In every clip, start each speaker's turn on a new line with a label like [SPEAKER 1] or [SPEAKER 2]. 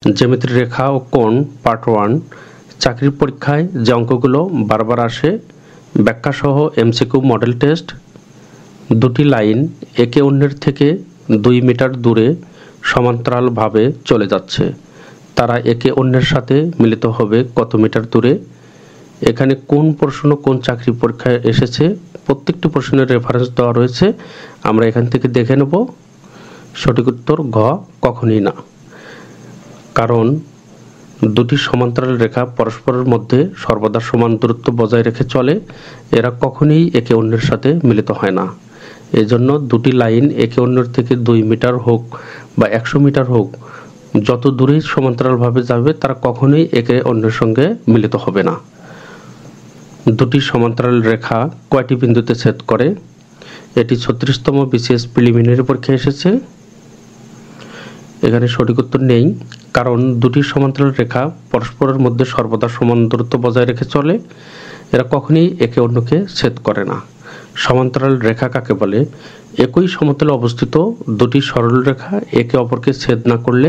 [SPEAKER 1] জ্যামিতির রেখা ও কোণ পার্ট 1 চাকরির পরীক্ষায় যে অঙ্কগুলো বারবার আসে ব্যাখ্যা সহ এমসিকিউ মডেল টেস্ট। দুটি লাইন একে অন্যের থেকে 2 মিটার দূরে সমান্তরালভাবে চলে যাচ্ছে, তারা একে অন্যের সাথে মিলিত হবে কত মিটার দূরে? এখানে কোন প্রশ্ন কোন চাকরি পরীক্ষায় এসেছে প্রত্যেকটি প্রশ্নের রেফারেন্স দেওয়া রয়েছে, আমরা এখান থেকে দেখে নেব। সঠিক উত্তর ঘ, কখনই না। কারণ দুটি সমান্তরাল রেখা পরস্পরের মধ্যে সর্বদা সমান দূরত্ব বজায় রেখে চলে, এরা কখনোই একে অন্যের সাথে মিলিত হয় না। এজন্য দুটি লাইন একে অন্যের থেকে 2 মিটার হোক বা 100 মিটার হোক, যত দূরেই সমান্তরালভাবে যাবে তারা কখনোই একে অন্যের সঙ্গে মিলিত হবে না। দুটি সমান্তরাল রেখা কয়টি বিন্দুতে ছেদ করে? এটি 36তম বিসিএস প্রিলিমিনারি পরীক্ষায় এসেছে। এখানে সঠিক উত্তর নেই, কারণ দুটি সমান্তরাল রেখা পরস্পরের মধ্যে সর্বদা সমান দূরত্ব বজায় রেখে চলে, এরা কখনোই একে অন্যকে ছেদ করে না। সমান্তরাল রেখা কাকে বলে? একই সমতলে অবস্থিত দুটি সরল রেখা একে অপরকে ছেদ না করলে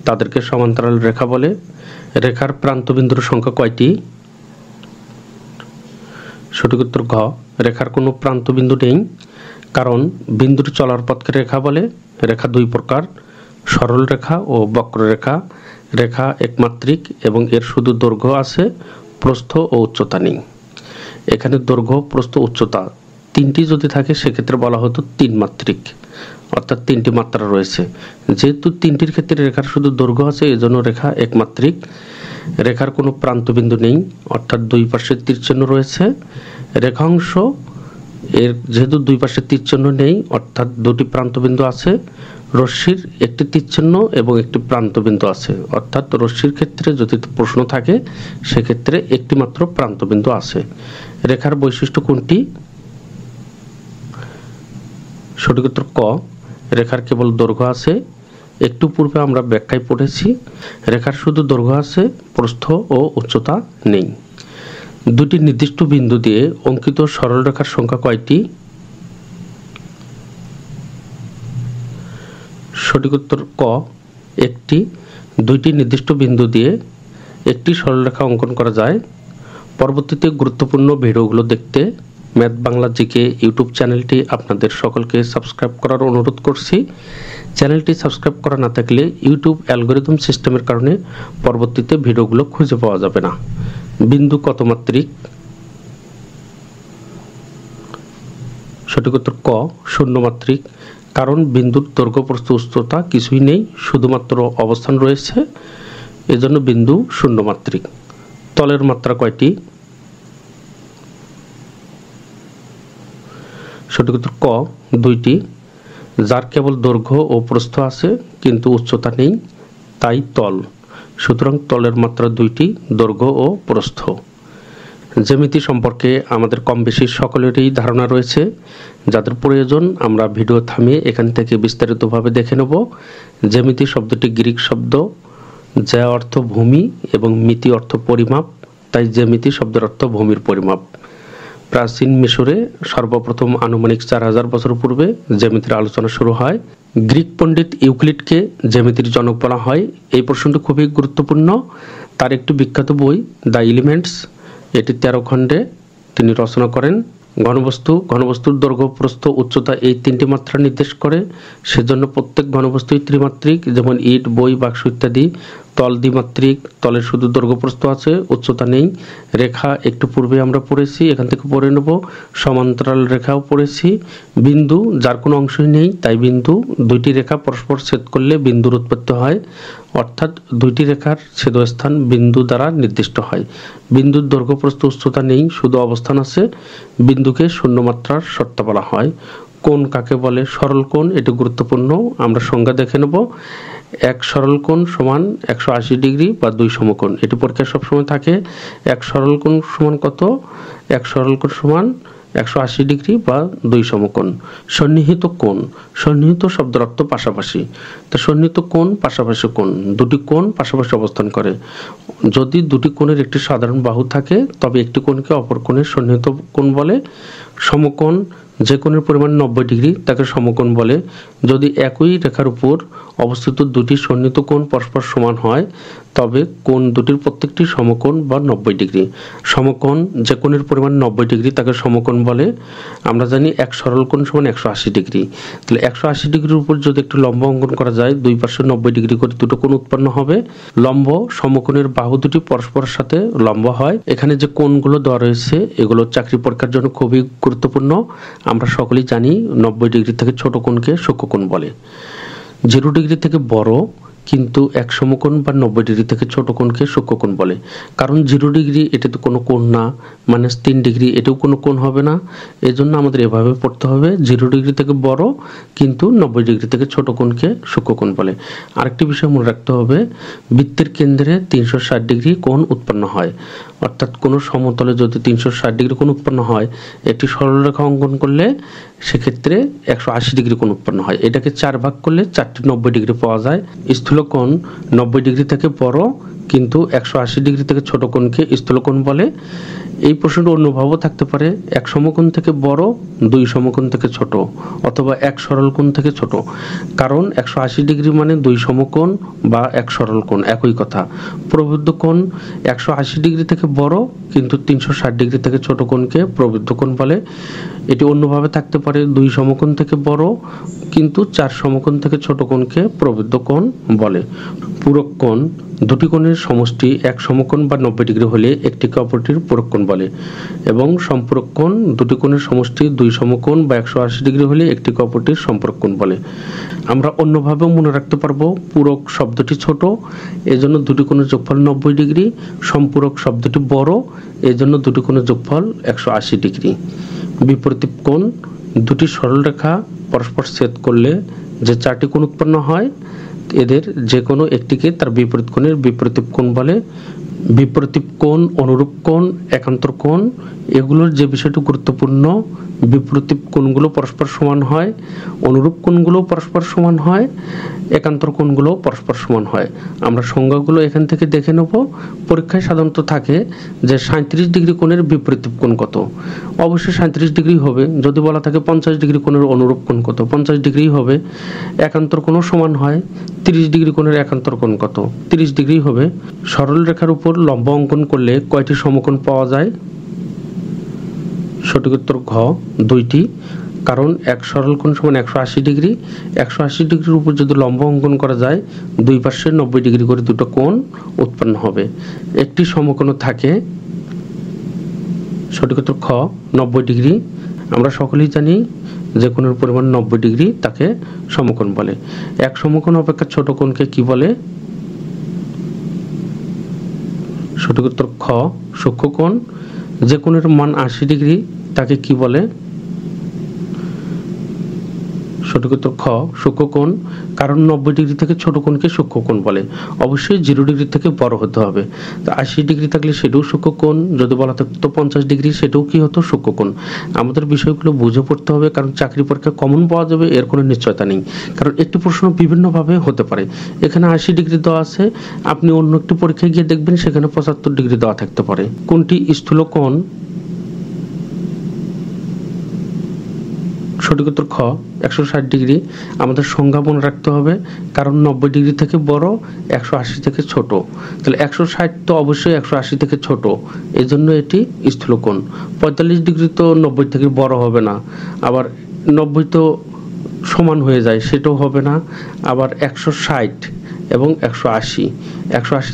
[SPEAKER 1] তাদেরকে সমান্তরাল রেখা বলে। রেখার প্রান্তবিন্দুর সংখ্যা কয়টি? সঠিক উত্তর ঘ, রেখার কোনো প্রান্তবিন্দু নেই, কারণ বিন্দুর চলার পথকে রেখা বলে। রেখা দুই প্রকার, সরল রেখা ও বক্ররেখা। রেখা একমাত্রিক এবং এর শুধু দৈর্ঘ্য আছে, প্রস্থ ও উচ্চতা নেই। এখানে দৈর্ঘ্য, প্রস্থ, উচ্চতা তিনটি যদি থাকে সেক্ষেত্রে বলা হতো তিনমাত্রিক, অর্থাৎ তিনটি মাত্রা রয়েছে। যেহেতু তিনটির ক্ষেত্রে রেখার শুধু দৈর্ঘ্য আছে, এজন্য রেখা একমাত্রিক। রেখার কোনো প্রান্তবিন্দু নেই, অর্থাৎ দুই পাশে তীরচিহ্ন রয়েছে। রেখাংশ এর যেহেতু দুই পাশে তীরচিহ্ন নেই, অর্থাৎ দুটি প্রান্তবিন্দু আছে। রশ্মির একটি তীরচিহ্ন এবং একটি প্রান্তবিন্দু আছে, অর্থাৎ রশ্মির ক্ষেত্রে যদি প্রশ্ন থাকে সেক্ষেত্রে একটি মাত্র প্রান্তবিন্দু আছে। রেখার বৈশিষ্ট্য কোনটি? সঠিক উত্তর ক, রেখার কেবল দৈর্ঘ্য আছে। একটু পূর্বে আমরা ব্যাখ্যায় পড়েছি, রেখার শুধু দৈর্ঘ্য আছে, প্রস্থ ও উচ্চতা নেই। দুটি নির্দিষ্ট বিন্দু দিয়ে অঙ্কিত সরল রেখার সংখ্যা কয়টি? সঠিক উত্তর ক, একটি। দুইটি নির্দিষ্ট বিন্দু দিয়ে একটি সরলরেখা অঙ্কন করা যায়। পরবর্তীতে গুরুত্বপূর্ণ ভিডিওগুলো দেখতে ম্যাথ বাংলা জিকে ইউটিউব চ্যানেলটি আপনাদের সকলকে সাবস্ক্রাইব করার অনুরোধ করছি। চ্যানেলটি সাবস্ক্রাইব করা না থাকলে ইউটিউব অ্যালগরিদম সিস্টেমের কারণে পরবর্তীতে ভিডিওগুলো খুঁজে পাওয়া যাবে না। বিন্দু কত মাত্রিক? সঠিক উত্তর ক, শূন্য মাত্রিক। কারণ বিন্দুর দৈর্ঘ্য, প্রস্থ, উচ্চতা কিছুই নেই, শুধুমাত্র অবস্থান রয়েছে, এজন্য বিন্দু শূন্য মাত্রিক। তলের মাত্রা কয়টি? সঠিক উত্তর ক, দুইটি। যার কেবল দৈর্ঘ্য ও প্রস্থ আছে কিন্তু উচ্চতা নেই, তাই তল। সুতরাং তলের মাত্রা দুইটি, দৈর্ঘ্য ও প্রস্থ। জ্যামিতি সম্পর্কে আমাদের কম বেশি সকলেরই ধারণা রয়েছে। যাদের প্রয়োজন আমরা ভিডিও থামিয়ে এখান থেকে বিস্তারিতভাবে দেখে নেব। জ্যামিতি শব্দটি গ্রিক শব্দ, যা অর্থ ভূমি এবং মিতি অর্থ পরিমাপ, তাই জ্যামিতি শব্দের অর্থ ভূমির পরিমাপ। প্রাচীন মিশরে সর্বপ্রথম আনুমানিক 4000 বছর পূর্বে জ্যামিতির আলোচনা শুরু হয়। গ্রিক পণ্ডিত ইউক্লিডকে জ্যামিতির জনক বলা হয়। এই প্রশ্নটি খুবই গুরুত্বপূর্ণ। তার একটি বিখ্যাত বই দ্য এলিমেন্টস, এটি 13 খণ্ডে তিনি রচনা করেন। ঘনবস্তুর দৈর্ঘ্য, প্রস্থ, উচ্চতা এই তিনটি মাত্রা নির্দেশ করে, সেজন্য প্রত্যেক ঘনবস্তুই ত্রিমাত্রিক, যেমন ইট, বই, বাক্স ইত্যাদি। তল দ্বিমাত্রিক, তলের শুধু দৈর্ঘ্য প্রস্থ আছে, উচ্চতা নেই। রেখা একটু পূর্বে আমরা পড়েছি, এখান থেকে পড়ে নেব। সমান্তরাল রেখাও পড়েছি। বিন্দু, যার কোনো অংশই নেই, তাই বিন্দু। দুইটি রেখা পরস্পর ছেদ করলে বিন্দুর উৎপত্তি হয়, অর্থাৎ দুইটি রেখার ছেদস্থান বিন্দু দ্বারা নির্দিষ্ট হয়। বিন্দুর দৈর্ঘ্য, প্রস্থ, উচ্চতা নেই, শুধু অবস্থান আছে, বিন্দুকে শূন্য মাত্রার শর্ত বলা হয়। কোণ কাকে বলে? সরল কোণ, এটি গুরুত্বপূর্ণ, আমরা সংজ্ঞা দেখে নেব। এক সরল কোণ সমান 180 ডিগ্রি বা 2 সমকোণ, এটি পরীক্ষায় সবসময় থাকে। এক সরল কোণ সমান কত? এক সরল কোণ সমান 180 ডিগ্রি বা 2 সমকোণ। সন্নিহিত কোণ, সন্নিহিত শব্দের অর্থ পাশাপাশি, তো সন্নিহিত কোণ পাশাপাশি কোণ, দুটি কোণ পাশাপাশি অবস্থান করে। যদি দুটি কোণের একটি সাধারণ বাহু থাকে তবে একটি কোণকে অপর কোণের সন্নিহিত কোণ বলে। সমকোণ যে কোণের পরিমাণ 90 ডিগ্রি তাকে সমকোণ বলে। যদি একই রেখার উপর অবস্থিত দুটি সন্নিহিত কোণ পরস্পর সমান হয় তবে কোণ দুটির প্রত্যেকটি সমকোণ বা 90 ডিগ্রি। সমকোণ যে কোণের পরিমাণ 90 ডিগ্রি তাকে সমকোণ বলে। আমরা জানি এক সরল কোণ সমান 180 ডিগ্রি। তাহলে 180 ডিগ্রির উপর যদি একটি লম্ব অঙ্কন করা যায়, দুই পাশে 90 ডিগ্রি করে দুটো কোণ উৎপন্ন হবে। লম্ব সমকোণের বাহু দুটি পরস্পরের সাথে লম্ব হয়। এখানে যে কোণগুলো দেওয়া রয়েছে এগুলো চাকরি পরীক্ষার জন্য খুবই গুরুত্বপূর্ণ। আমরা সকলেই জানি 90 ডিগ্রি থেকে ছোট কোণকে সূক্ষ্মকোণ বলে। 0 ডিগ্রি থেকে বড় কিন্তু এক সমকোণ বা 90 ডিগ্রি থেকে ছোট কোণকে সূক্ষ্মকোণ বলে। কারণ 0 ডিগ্রি এটা তো কোনো কোণ না, -3 ডিগ্রি এটাও কোনো কোণ হবে না। এজন্য আমাদের এভাবে পড়তে হবে, 0 ডিগ্রি থেকে বড় কিন্তু 90 ডিগ্রি থেকে ছোট কোণকে সূক্ষ্মকোণ বলে। আরেকটি বিষয় মনে রাখতে হবে, বৃত্তের কেন্দ্রে 360 ডিগ্রি কোণ উৎপন্ন হয়। অর্থাৎ কোনো সমতলে যদি 360 ডিগ্রি কোণ উৎপন্ন হয়, একটি সরলরেখা অঙ্কন করলে সেক্ষেত্রে 180 ডিগ্রি কোণ উৎপন্ন হয়। এটাকে 4 ভাগ করলে 4টি 90 ডিগ্রি পাওয়া যায়। স্থূলকোণ 90 ডিগ্রি থেকে বড় কিন্তু 180 ডিগ্রি থেকে ছোট কোণকে স্থূলকোণ বলে। এই প্রশ্নটা অন্যভাবেও থাকতে পারে, এক সমকোণ থেকে বড়, দুই সমকোণ থেকে ছোট, অথবা এক সরল কোণ থেকে ছোট। কারণ 180 ডিগ্রি মানে দুই সমকোণ বা এক সরল কোণ, একই কথা। প্রবৃদ্ধ কোণ 180 ডিগ্রি থেকে বড় কিন্তু 360 ডিগ্রি থেকে ছোট কোণকে প্রবৃদ্ধ কোণ বলে। এটি অন্যভাবে থাকতে পারে, দুই সমকোণ থেকে বড় কিন্তু 4 সমকোণ থেকে ছোট কোণকে প্রবৃদ্ধ কোণ বলে। পূরক কোণ দুটি কোণের সমষ্টি এক সমকোণ বা 90 ডিগ্রি হলে একটিকে অপরটির পূরক কোণ বলে, এবং সম্পূরক কোণ দুটি কোণের সমষ্টি দুই সমকোণ বা 180 ডিগ্রি হলে একটিকে অপরটির সম্পূরক কোণ বলে। আমরা অন্যভাবেও মনে রাখতে পারবো, পূরক শব্দটি ছোট এজন্য দুটি কোণের যোগফল 90 ডিগ্রি, সম্পূরক শব্দটি বড় এজন্য দুটি কোণের যোগফল 180 ডিগ্রি। বিপরীত কোণ দুটি সরলরেখা পরস্পর ছেদ করলে যে 4টি কোণ উৎপন্ন হয় এদের যে কোনো একটিকে তার বিপরীত কোণের বিপরীত কোণ বলে। বিপরীত কোণ, অনুরূপ কোণ, একান্তর কোণ এগুলোর যে বিষয়টি গুরুত্বপূর্ণ, বিপরীত কোণগুলো পরস্পর সমান হয়, অনুরূপ কোণগুলো পরস্পর সমান হয়, একান্তর কোণগুলো পরস্পর সমান হয়। আমরা সংজ্ঞাগুলো এখান থেকে দেখে নেব। পরীক্ষায় সাধারণত থাকে যে 37 ডিগ্রি কোণের বিপরীত কোণ কত, অবশ্যই 37 ডিগ্রি হবে। যদি বলা থাকে 50 ডিগ্রি কোণের অনুরূপ কোণ কত, 50 ডিগ্রি হবে। একান্তর কোণও সমান হয়, 30 ডিগ্রি কোণের একান্তর কোণ কত, 30 ডিগ্রি হবে। সরল রেখার উপর লম্ব অঙ্কন করলে কয়টি সমকোণ পাওয়া যায়? সঠিক উত্তর ঘ, 2টি। কারণ এক সরল কোণ সমান 180 ডিগ্রি, 180 ডিগ্রির উপর যদি লম্ব অঙ্কন করা যায় দুই পাশে 90 ডিগ্রি করে দুটো কোণ উৎপন্ন হবে। একটি সমকোণ থাকে, সঠিক উত্তর খ, 90 ডিগ্রি। আমরা সকলেই জানি যে কোণের পরিমাণ 90 ডিগ্রি তাকে সমকোণ বলে। এক সমকোণ অপেক্ষা ছোট কোণকে কি বলে? সঠিক উত্তর খ, সূক্ষ্মকোণ। যে কোণের মান 80 ডিগ্রি তাকে কি বলে? সঠিক উত্তর খ, সূক্ষ্মকোণ। কারণ 90 ডিগ্রি থেকে ছোট কোণকে সূক্ষ্মকোণ বলে। অবশ্যই 0 ডিগ্রি থেকে বড় হতে হবে। তো 80 ডিগ্রি থাকলে সেটাও সূক্ষ্মকোণ, যদি বলা থাকতো 50 ডিগ্রি সেটাও কি হতো? সূক্ষ্মকোণ। আমাদের বিষয়গুলো বুঝে পড়তে হবে, কারণ চাকরি পরীক্ষা কমন পাওয়া যাবে এর কোনো নিশ্চয়তা নেই। কারণ একটি প্রশ্ন বিভিন্নভাবে হতে পারে। এখানে 80 ডিগ্রি দেওয়া আছে, আপনি অন্য একটি পরীক্ষায় গিয়ে দেখবেন সেখানে 75 ডিগ্রি দেওয়া থাকতে পারে। কোনটি স্থূলকোণ? সঠিক উত্তর খ, 160 ডিগ্রি। আমাদের সংজ্ঞা মনে রাখতে হবে, কারণ 90 ডিগ্রি থেকে বড়, 180 থেকে ছোট। তাহলে 160 তো অবশ্যই 180 থেকে ছোট, এই জন্য এটি স্থূলকোণ। 45 ডিগ্রি তো 90 থেকে বড় হবে না, আবার 90 তো সমান হয়ে যায় সেটাও হবে না। আবার 160 এবং 180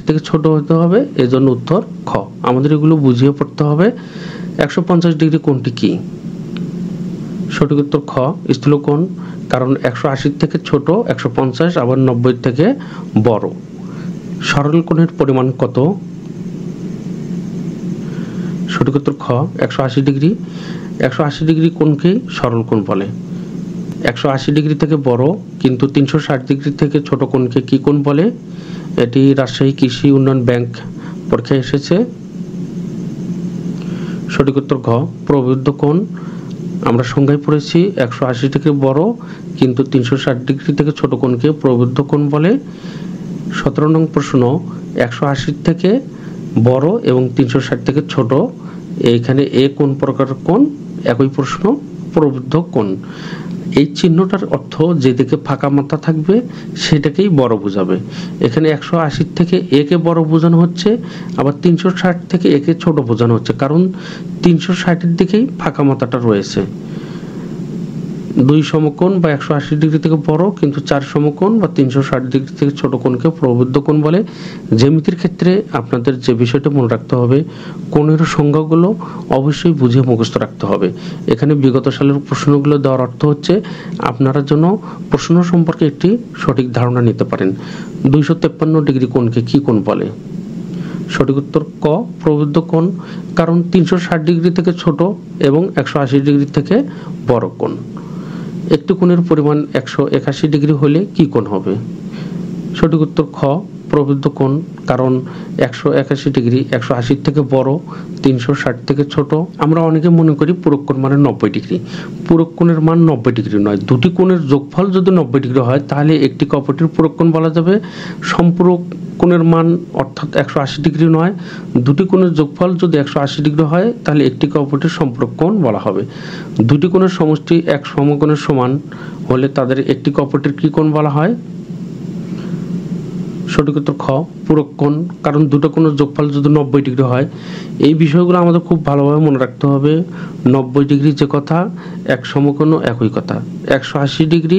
[SPEAKER 1] থেকে ছোট হতে হবে, এজন্য উত্তর খ। আমাদের এগুলো বুঝিয়ে পড়তে হবে। 150 ডিগ্রি কোণটি কি? সঠিক উত্তর খ, স্থূলকোণ। কারণ 180 থেকে ছোট, 150 আবার 90 থেকে বড়। সরল কোণের পরিমাণ কত? সঠিক উত্তর খ, 180 ডিগ্রি। 180 ডিগ্রি কোণকেই সরল কোণ বলে। 180 ডিগ্রি থেকে বড় কিন্তু 360 ডিগ্রি থেকে ছোট কোণকে কি কোণ বলে? এটি রাজশাহী কৃষি উন্নয়ন ব্যাংক পরীক্ষায় এসেছে। সঠিক উত্তর ঘ, প্রবৃদ্ধ কোণ। আমরা সংজ্ঞায় পড়েছি 180 ডিগ্রি বড় কিন্তু 360 ডিগ্রি থেকে ছোট কোণকে প্রবৃদ্ধ কোণ বলে। 17 নং প্রশ্ন, 180 থেকে বড় এবং 360 থেকে ছোট, এইখানে এ কোন প্রকার কোণ? একই প্রশ্ন প্রবৃদ্ধ কোণ। এই চিহ্নটার অর্থ যেদিকে ফাঁকা মাথা থাকবে সেটাকেই বড় বোঝাবে। এখানে 180 থেকে একে বড় বোঝানো হচ্ছে, আবার 360 থেকে একে ছোট বোঝানো হচ্ছে, কারণ 360-এর দিকেই ফাঁকা মাথাটা রয়েছে। 2 সমকোণ বা 180 ডিগ্রি থেকে বড়, কিন্তু 4 সমকোণ বা 360 ডিগ্রি থেকে ছোট কোণকে প্রবৃদ্ধ কোণ বলে। জ্যামিতির ক্ষেত্রে আপনাদের যে বিষয়টা মনে রাখতে হবে, কোণের সংজ্ঞাগুলো অবশ্যই বুঝে মুখস্থ রাখতে হবে। এখানে বিগত সালের প্রশ্নগুলো দেওয়ার অর্থ হচ্ছে আপনারা যেন প্রশ্ন সম্পর্কে একটি সঠিক ধারণা নিতে পারেন। 253 ডিগ্রি কোণকে কি কোণ বলে? সঠিক উত্তর ক, প্রবৃদ্ধ কোণ, কারণ 360 ডিগ্রি থেকে ছোট এবং 180 ডিগ্রি থেকে বড় কোণ। একটি কোণের পরিমাণ 181 ডিগ্রি হলে কি কোণ হবে? সঠিক উত্তর খ, প্রবৃদ্ধ কোণ, কারণ 181 ডিগ্রি 180 থেকে বড়, 360 থেকে ছোট। আমরা অনেকে মনে করি পূরক কোণ মানে 90 ডিগ্রি। পূরক কোণের মান 90 ডিগ্রি নয়। দুটি কোণের যোগফল যদি 90 ডিগ্রি হয় তাহলে একটিকে অপরটির পূরক কোণ বলা যাবে। সম্পূরক কোণের মান অর্থাৎ 180 ডিগ্রি নয়। দুটি কোণের যোগফল যদি 180 ডিগ্রি হয় তাহলে একটিকে অপরটির সম্পূরক কোণ বলা হবে। দুটি কোণের সমষ্টি এক সমকোণের সমান হলে তাদের একটিকে অপরটির কি কোণ বলা হয়? সঠিক উত্তর খ, পূরক কোণ, কারণ দুটো কোণের যোগফল যদি 90 ডিগ্রি হয়। এই বিষয়গুলো আমাদের খুব ভালোভাবে মনে রাখতে হবে। 90 ডিগ্রি যে কথা, এক সমকোণ একই কথা। 180 ডিগ্রি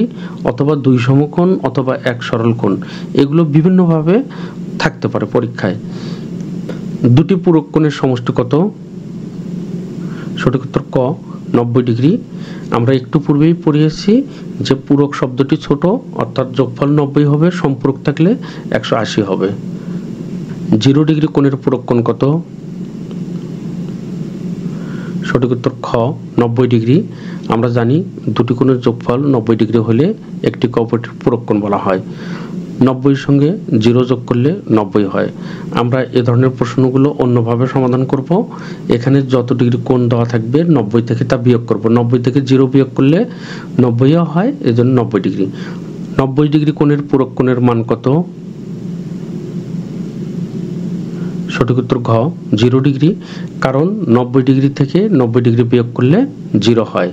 [SPEAKER 1] অথবা 2 সমকোণ অথবা এক সরল কোণ, এগুলো বিভিন্নভাবে থাকতে পারে পরীক্ষায়। দুটি পূরক কোণের সমষ্টি কত? সঠিক উত্তর ক, 90 ডিগ্রি। আমরা একটু পূর্বেই পড়িয়েছি যে পূরক শব্দটি ছোট, অর্থাৎ যোগফল 90 হবে, সম্পূরক থাকলে 180 হবে। 0 ডিগ্রি কোণের পূরক কোণ কত? সঠিক উত্তর খ, 90 ডিগ্রি। আমরা জানি দুটি কোণের যোগফল 90 ডিগ্রি হলে একটিকে অপরটির পূরক কোণ বলা হয়। 90-এর সঙ্গে 0 যোগ করলে 90 হয়। আমরা এ ধরনের প্রশ্নগুলো অন্যভাবে সমাধান করব। এখানে যত ডিগ্রি কোণ দেওয়া থাকবে 90 থেকে তা বিয়োগ করব। 90 থেকে 0 বিয়োগ করলে 90ও হয়, এজন্য 90 ডিগ্রি। 90 ডিগ্রি কোণের পূরক কোণের মান কত? সঠিক উত্তর ঘ, 0 ডিগ্রি, কারণ 90 ডিগ্রি থেকে 90 ডিগ্রি বিয়োগ করলে 0 হয়।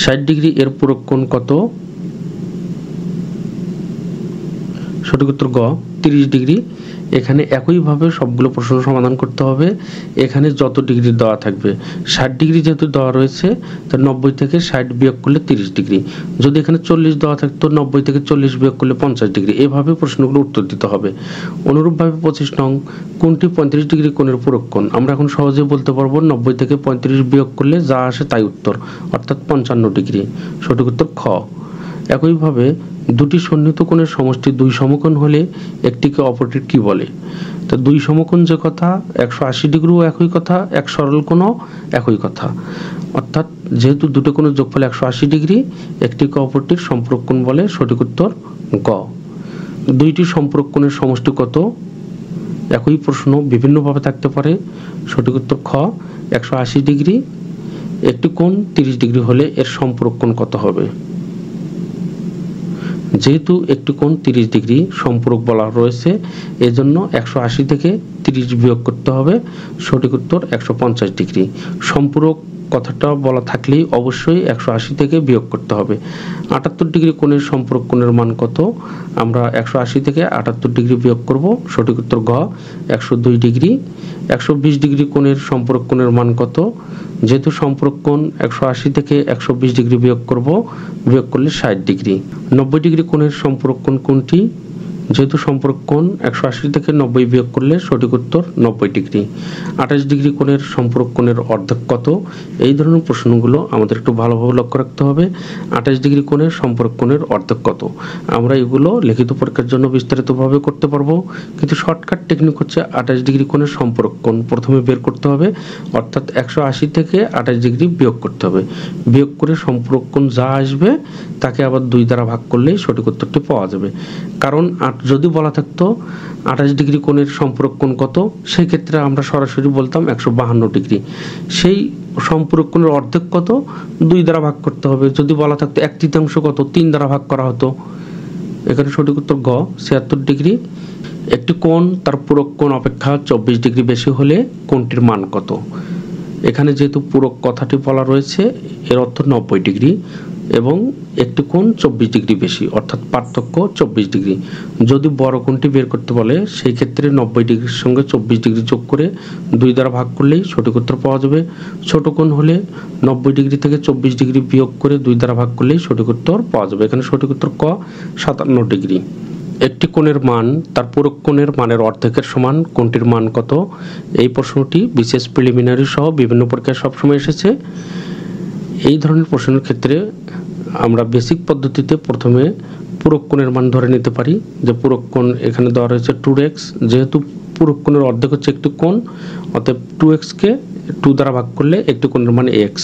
[SPEAKER 1] 60 ডিগ্রি এর পূরক কোণ কত? সঠিক উত্তর গ, 30 ডিগ্রি। এখানে একইভাবে সবগুলো প্রশ্ন সমাধান করতে হবে। এখানে যত ডিগ্রি দেওয়া থাকবে, 60 ডিগ্রি যেহেতু দেওয়া রয়েছে, তা 90 থেকে 60 বিয়োগ করলে 30 ডিগ্রি। যদি এখানে 40 দেওয়া থাকতো, 90 থেকে 40 বিয়োগ করলে 50 ডিগ্রি। এভাবে প্রশ্নগুলো উত্তর দিতে হবে। অনুরূপভাবে 25 নং, কোনটি 35 ডিগ্রি কোণের পূরক কোণ? আমরা এখন সহজে বলতে পারবো 90 থেকে 35 বিয়োগ করলে যা আসে তাই উত্তর, অর্থাৎ 55 ডিগ্রি। সঠিক উত্তর খ। একইভাবে দুটি সন্নিহিত কোণের সমষ্টি 2 সমকোণ হলে একটিকে অপরটির কি বলে? তো 2 সমকোণ যে কথা, 180 ডিগ্রিও একই কথা, এক সরল কোণও একই কথা। অর্থাৎ যেহেতু দুটো কোণের যোগফল 180 ডিগ্রি, একটিকে অপরটির সম্পূরক কোণ বলে। সঠিক উত্তর গ। দুইটি সম্পূরক কোণের সমষ্টি কত? একই প্রশ্ন বিভিন্নভাবে থাকতে পারে। সঠিক উত্তর খ, 180 ডিগ্রি। একটি কোণ 30 ডিগ্রি হলে এর সম্পূরক কোণ কত হবে? যেহেতু একটি কোণ 30 ডিগ্রি সম্পূরক বলা রয়েছে, এজন্য 180 থেকে 30 বিয়োগ করতে হবে। সঠিক উত্তর 150 ডিগ্রি। সম্পূরক কথাটা বলা থাকলেই অবশ্যই 180 থেকে বিয়োগ করতে হবে। 78 ডিগ্রি কোণের সম্পূরক কোণের মান কত? আমরা 180 থেকে 78 ডিগ্রি বিয়োগ করব। সঠিক উত্তর ঘ, 102 ডিগ্রি। 120 ডিগ্রি কোণের সম্পূরক কোণের মান কত? যেহেতু সম্পূরক কোণ 180 থেকে 120 ডিগ্রি বিয়োগ করব, বিয়োগ করলে 60 ডিগ্রি। 90 ডিগ্রি কোণের সম্পূরক কোণ কোনটি? যেহেতু সম্পূরক কোণ 180 থেকে 90 বিয়োগ করলে সঠিক উত্তর 90 ডিগ্রি। 28 ডিগ্রি কোণের সম্পূরক কোণের অর্ধেক কত? এই ধরনের প্রশ্নগুলো আমাদের একটু ভালোভাবে লক্ষ্য রাখতে হবে। 28 ডিগ্রি কোণের সম্পূরক কোণের অর্ধেক কত? আমরা এগুলো লিখিত পরীক্ষার জন্য বিস্তারিতভাবে করতে পারবো, কিন্তু শর্টকাট টেকনিক হচ্ছে 28 ডিগ্রি কোণের সম্পূরক কোণ প্রথমে বের করতে হবে, অর্থাৎ 180 থেকে 28 ডিগ্রি বিয়োগ করতে হবে। বিয়োগ করে সম্পূরক কোণ যা আসবে তাকে আবার 2 দ্বারা ভাগ করলেই সঠিক উত্তরটি পাওয়া যাবে। কারণ যদি বলা থাকতো 28 ডিগ্রি কোণের সম্পূরক কোণ কত, সেই ক্ষেত্রে আমরা সরাসরি বলতাম 152 ডিগ্রি। সেই সম্পূরক কোণের অর্ধেক কত? 2 দ্বারা ভাগ করতে হবে। যদি বলা থাকতো 1/3 কত, 3 দ্বারা ভাগ করা হতো। এখানে সঠিক উত্তর গ, 76 ডিগ্রি। একটি কোণ তার পূরক কোণ অপেক্ষা 24 ডিগ্রি বেশি হলে কোণটির মান কত? এখানে যেহেতু পূরক কথাটি বলা রয়েছে, এর অর্থ 90 ডিগ্রি এবং একটি কোণ 24 ডিগ্রি বেশি, অর্থাৎ পার্থক্য 24 ডিগ্রি। যদি বড় কোণটি বের করতে বলে সেই ক্ষেত্রে 90 ডিগ্রির সঙ্গে 24 ডিগ্রি যোগ করে 2 দ্বারা ভাগ করলেই সঠিক উত্তর পাওয়া যাবে। ছোট কোণ হলে 90 ডিগ্রি থেকে 24 ডিগ্রি বিয়োগ করে 2 দ্বারা ভাগ করলেই সঠিক উত্তর পাওয়া যাবে। এখানে সঠিক উত্তর ক 57 ডিগ্রি। একটি কোণের মান তার পূরক কোণের মানের অর্ধেকের সমান, কোণটির মান কত? এই প্রশ্নটি বিশেষ প্রিলিমিনারি সহ বিভিন্ন পরীক্ষায় সবসময় এসেছে। এই ধরনের প্রশ্নের ক্ষেত্রে আমরা বেসিক পদ্ধতিতে প্রথমে পূরক কোণের মান ধরে নিতে পারি, যে পূরক কোণ এখানে দেওয়া রয়েছে 2x, যেহেতু পূরক কোণের অর্ধেক হচ্ছে একটি কোণ, অতএব 2x কে 2 দ্বারা ভাগ করলে একটি কোণের মান x।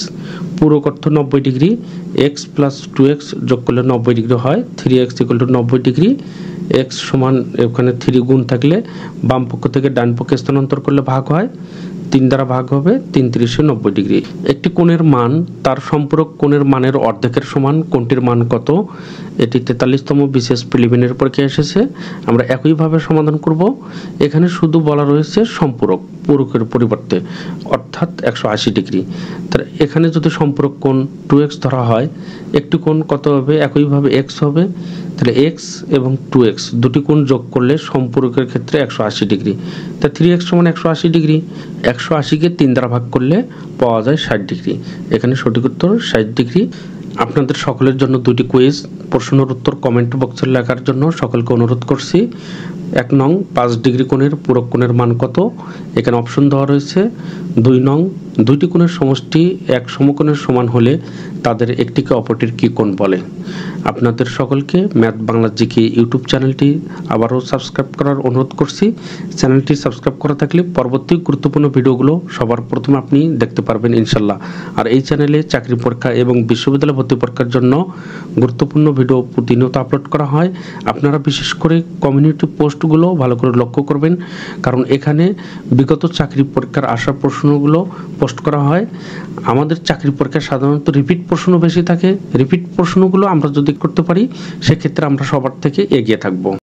[SPEAKER 1] পূরক অর্থ 90 ডিগ্রি, x প্লাস 2x যোগ করলে 90 ডিগ্রি হয়, 3x equal to 90 degree. x সমান এখানে 3 গুণ থাকলে বাম পক্ষ থেকে ডান পক্ষে স্থানান্তর করলে ভাগ হয়, 3 দ্বারা ভাগ হবে, 3 × 3 = 90 ডিগ্রি। একটি কোণের মান তার সম্পূরক কোণের মানের অর্ধেকের সমান, কোণটির মান কত? এটি 43তম বিশেষ প্রিলিমিনারি পরীক্ষায় এসেছে। আমরা একইভাবে সমাধান করব। এখানে শুধু বলা রয়েছে সম্পূরক, পূরকের পরিবর্তে, অর্থাৎ 180 ডিগ্রি। তাহলে এখানে যদি সম্পূরক কোণ 2x ধরা হয়, একটি কোণ কত হবে? একইভাবে x হবে। তাহলে x এবং 2x দুটি কোণ যোগ করলে সম্পূরকের ক্ষেত্রে 180 ডিগ্রি। তা 3x সমান 180 ডিগ্রি। 180কে 3 দ্বারা ভাগ করলে পাওয়া যায় 60 ডিগ্রি। এখানে সঠিক উত্তর 60 ডিগ্রি। আপনাদের সকলের জন্য দুটি কুইজ, প্রশ্নের উত্তর কমেন্ট বক্সে লেখার জন্য সকলকে অনুরোধ করছি। 1 নং 5 ডিগ্রি কোণের পূরক কোণের মান কত? এখানে অপশন দেওয়া রয়েছে। 2 নং দুইটি কোণের সমষ্টি এক সমকোণের সমান হলে তাদের একটিকে অপরটির কি কোণ বলে? আপনাদের সকলকে ম্যাথ বাংলা জিকে ইউটিউব চ্যানেলটি আবারও সাবস্ক্রাইব করার অনুরোধ করছি। চ্যানেলটি সাবস্ক্রাইব করা থাকলে পরবর্তী গুরুত্বপূর্ণ ভিডিওগুলো সবার প্রথমে আপনি দেখতে পারবেন ইনশাল্লাহ। আর এই চ্যানেলে চাকরি পরীক্ষা এবং বিশ্ববিদ্যালয় ভর্তি পরীক্ষার জন্য গুরুত্বপূর্ণ ভিডিও প্রতিনিয়ত আপলোড করা হয়। আপনারা বিশেষ করে কমিউনিটি পোস্টগুলো ভালো করে লক্ষ্য করবেন, কারণ এখানে বিগত চাকরি পরীক্ষার আসা প্রশ্নগুলো পোস্ট করা হয়। আমাদের চাকরি পরীক্ষায় সাধারণত রিপিট প্রশ্ন বেশি থাকে। রিপিট প্রশ্নগুলো আমরা যদি করতে পারি সেক্ষেত্রে আমরা সবার থেকে এগিয়ে থাকবো।